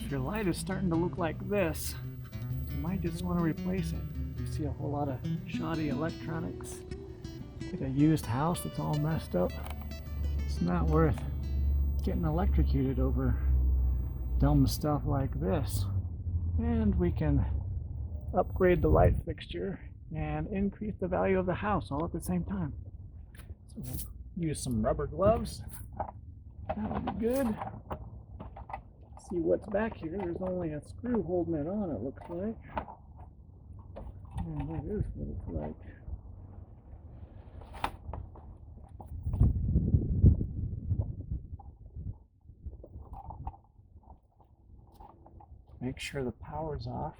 If your light is starting to look like this, you might just want to replace it. You see a whole lot of shoddy electronics, like a used house that's all messed up. It's not worth getting electrocuted over dumb stuff like this. And we can upgrade the light fixture and increase the value of the house all at the same time. So we'll use some rubber gloves. That would be good. See what's back here. There's only a screw holding it on, it looks like. And that is what it's like. Make sure the power's off.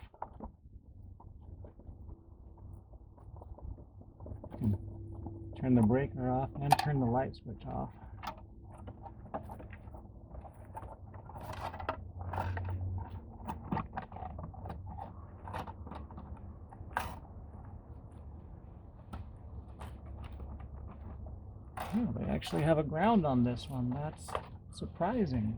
Turn the breaker off and turn the light switch off. Oh, they actually have a ground on this one. That's surprising.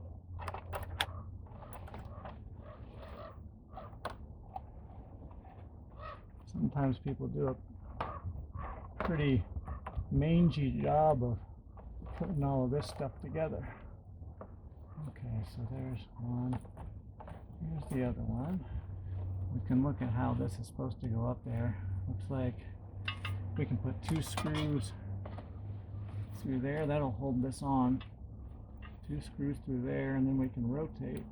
Sometimes people do a pretty mangy job of putting all of this stuff together. Okay, so there's one. Here's the other one. We can look at how this is supposed to go up there. Looks like we can put 2 screws through there. That'll hold this on. 2 screws through there, and then we can rotate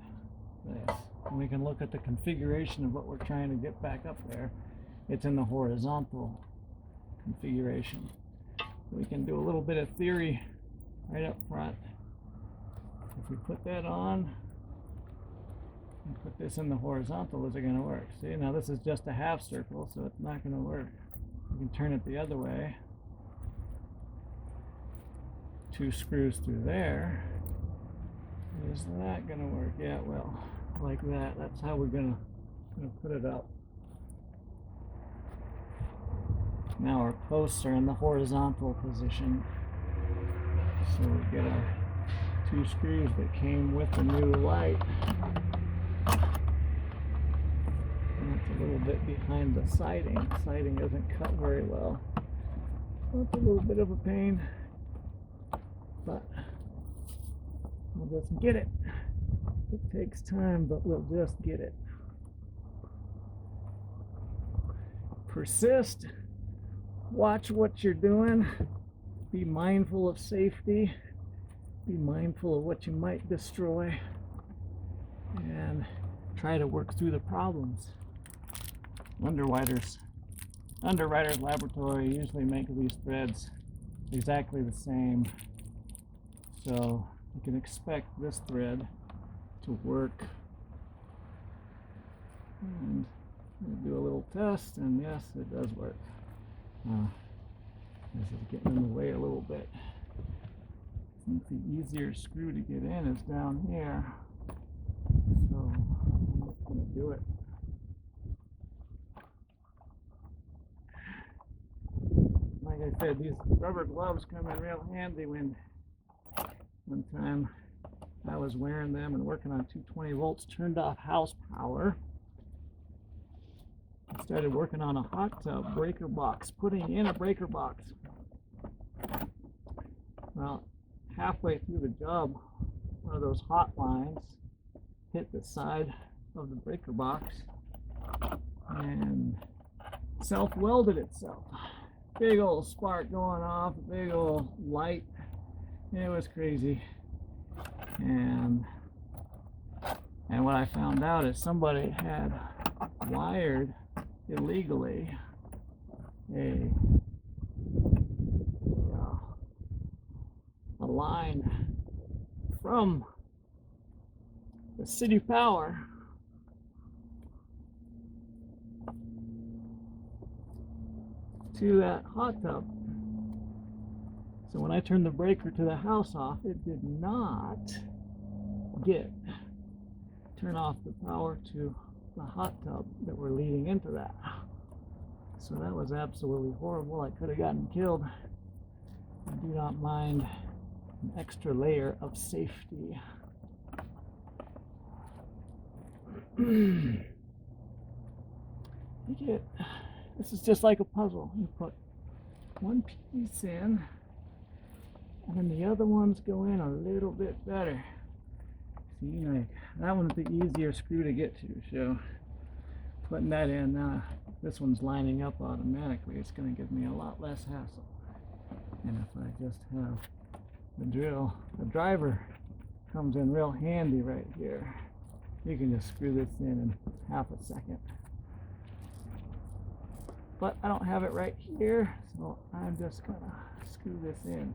this. And we can look at the configuration of what we're trying to get back up there. It's in the horizontal configuration. We can do a little bit of theory right up front. If we put that on and put this in the horizontal, is it going to work? See, now this is just a half circle, so it's not going to work. We can turn it the other way. 2 screws through there. Is that going to work? Yeah, well, like that. That's how we're going to put it up. Now our posts are in the horizontal position. So we get our 2 screws that came with the new light. And it's a little bit behind the siding. The siding isn't cut very well. So it's a little bit of a pain. But we'll just get it. It takes time, but we'll just get it. Persist. Watch what you're doing. Be mindful of safety. Be mindful of what you might destroy. And try to work through the problems. Underwriters Laboratory usually make these threads exactly the same. So you can expect this thread to work. And we'll do a little test, and yes, it does work. This is getting in the way a little bit. I think the easier screw to get in is down here. So I'm just going to do it. Like I said, these rubber gloves come in real handy when one time I was wearing them and working on 220 volts, turned off house power. I started working on a hot tub breaker box, putting in a breaker box. Well, halfway through the job, one of those hot lines hit the side of the breaker box and self-welded itself. Big old spark going off, big old light. It was crazy. And what I found out is somebody had wired illegally a line from the city power to that hot tub. So when I turned the breaker to the house off, it did not turn off the power to the hot tub that were leading into that. So that was absolutely horrible. I could have gotten killed. I do not mind an extra layer of safety. You get, this is just like a puzzle. You put one piece in, and then the other ones go in a little bit better. See, like that one's the easier screw to get to, so putting that in, this one's lining up automatically. It's going to give me a lot less hassle. And if I just have the drill, the driver comes in real handy right here. You can just screw this in half a second. But I don't have it right here, so I'm just going to screw this in.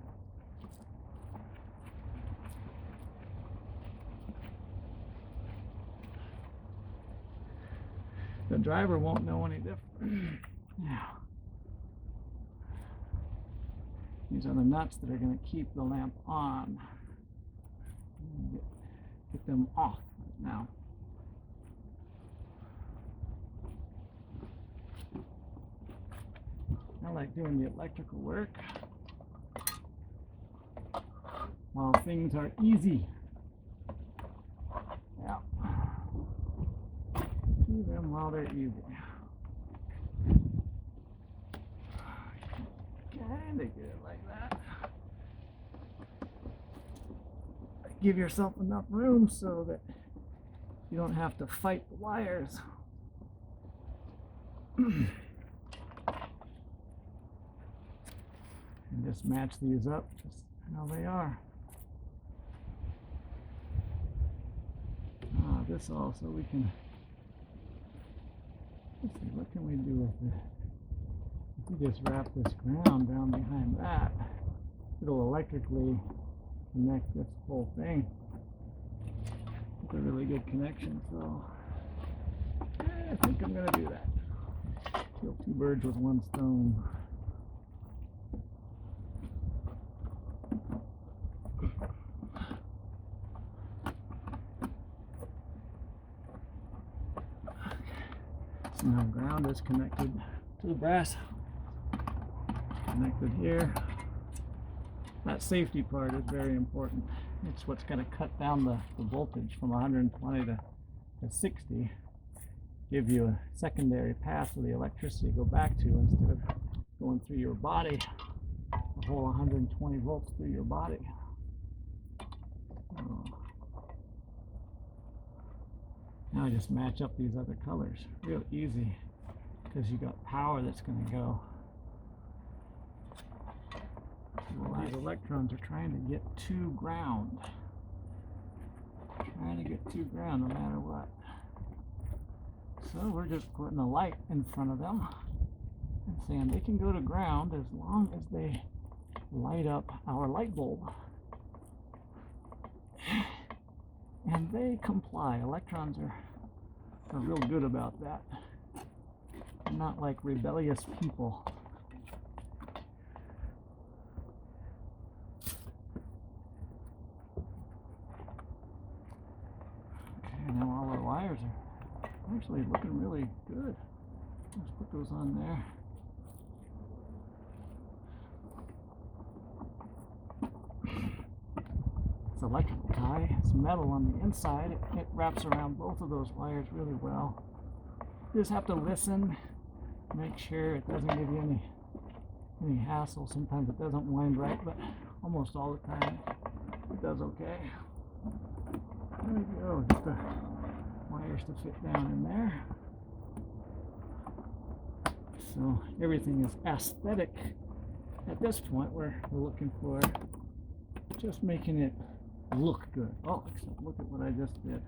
The driver won't know any different. Now, these are the nuts that are going to keep the lamp on. Get them off now. I like doing the electrical work while things are easy. Yeah. Do them while they're easy. Kinda get it like that. Give yourself enough room so that you don't have to fight the wires. And just match these up just how they are. This also we can, let's see, what can we do with it? If we just wrap this ground down behind that, it'll electrically connect this whole thing. It's a really good connection, so I think I'm going to do that. Kill two birds with one stone. So now ground is connected to the brass. Connected here. That safety part is very important. It's what's going to cut down the voltage from 120 to 60. Give you a secondary path for the electricity to go back to instead of going through your body. The whole 120 volts through your body. Now I just match up these other colors. Real easy because you got power that's going to go. Well, these electrons are trying to get to ground. Trying to get to ground no matter what. So we're just putting a light in front of them and saying they can go to ground as long as they light up our light bulb. And they comply. Electrons are real good about that. They're not like rebellious people. Okay, now all our wires are actually looking really good. Let's put those on there. It's electrical tie. It's metal on the inside. It wraps around both of those wires really well. You just have to listen, make sure it doesn't give you any hassle. Sometimes it doesn't wind right, but almost all the time it does okay. There we go. Just the wires to fit down in there. So everything is aesthetic at this point. We're looking for just making it look good. Oh, except look at what I just did.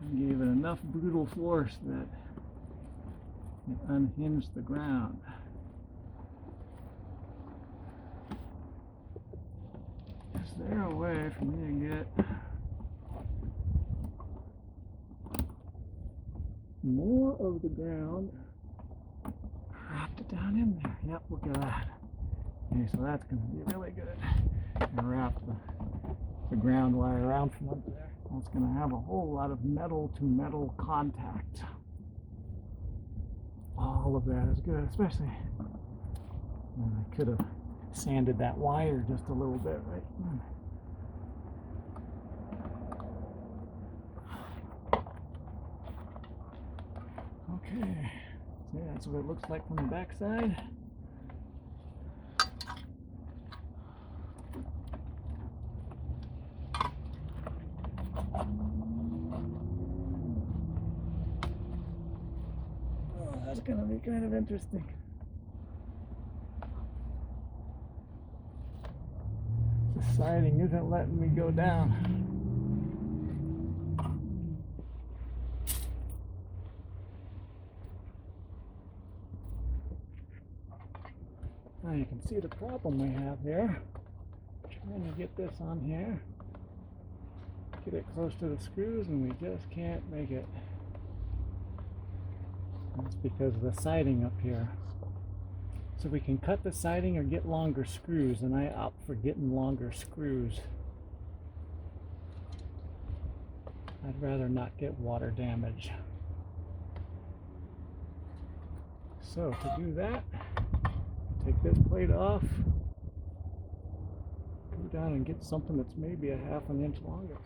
I gave it enough brutal force that it unhinged the ground. Is there a way for me to get more of the ground wrapped down in there? Yep, look at that. Okay, so that's going to be really good. And wrap the ground wire around from up there. That's going to have a whole lot of metal to metal contact. All of that is good, especially I could have sanded that wire just a little bit, right? Okay, so that's what it looks like from the back side. Oh, that's going to be kind of interesting. The siding isn't letting me go down. Now you can see the problem we have here. Trying to get this on here, get it close to the screws, and we just can't make it. That's because of the siding up here. So we can cut the siding or get longer screws, and I opt for getting longer screws. I'd rather not get water damage. So to do that, take this plate off, go down and get something that's maybe a ½ an inch longer.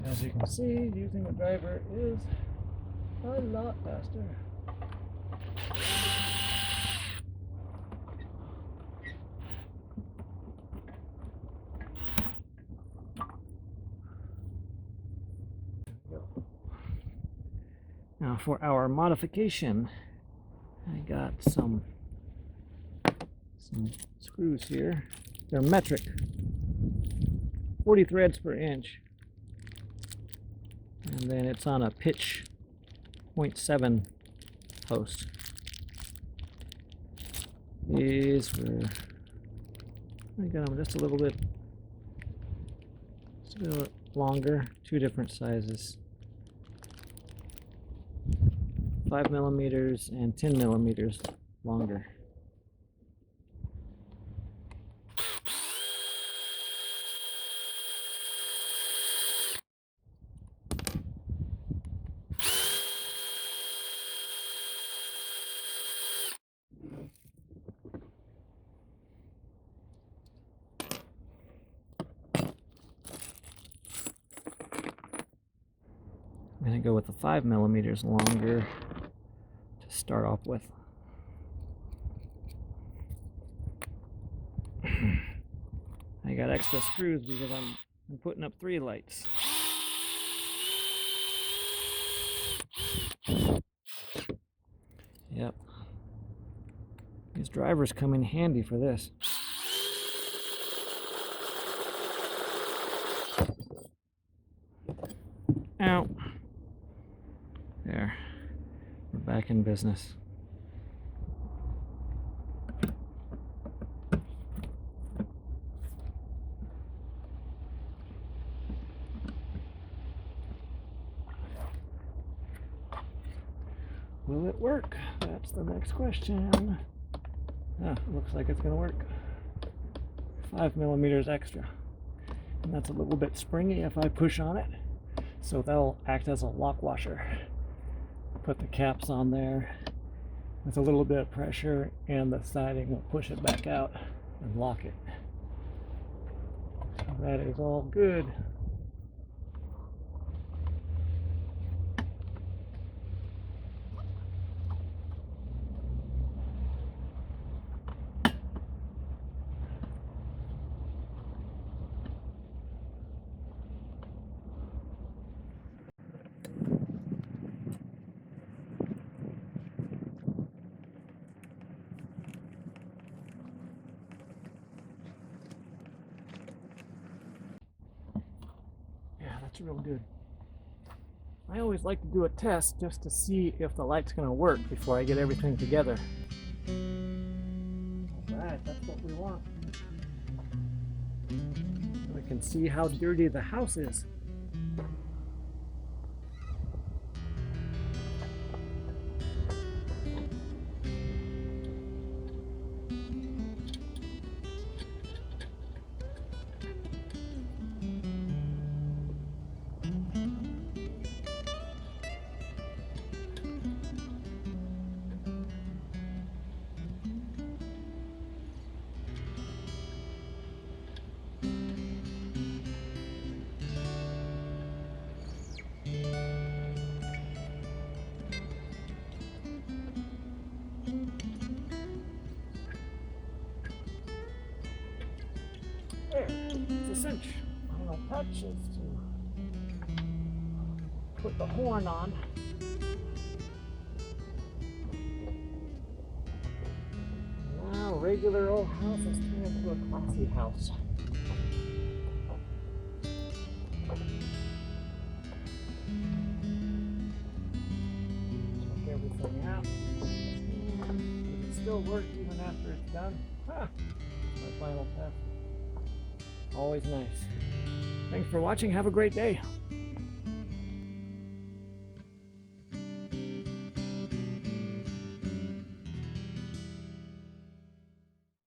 As you can see, using a driver is a lot faster. Now for our modification, I got some screws here. They're metric, 40 threads per inch. And then it's on a pitch 0.7 post. These were, I got them just a little bit longer, 2 different sizes. 5 millimeters and 10 millimeters longer. I'm going to go with the 5 millimeters longer to start off with. I got extra screws because I'm putting up 3 lights. Yep. These drivers come in handy for this. Ow. There. We're back in business. Will it work? That's the next question. Looks like it's going to work. 5 millimeters extra. And that's a little bit springy if I push on it. So that'll act as a lock washer. Put the caps on there with a little bit of pressure, and the siding will push it back out and lock it. So that is all good. That's real good. I always like to do a test just to see if the light's going to work before I get everything together. Alright, that's what we want. We can see how dirty the house is. There, it's a cinch. Final touch is to put the horn on. Now, regular old house is turned into a classy house. Check everything out. Does it still work even after it's done? Huh. My final test. Always nice. Thanks for watching. Have a great day.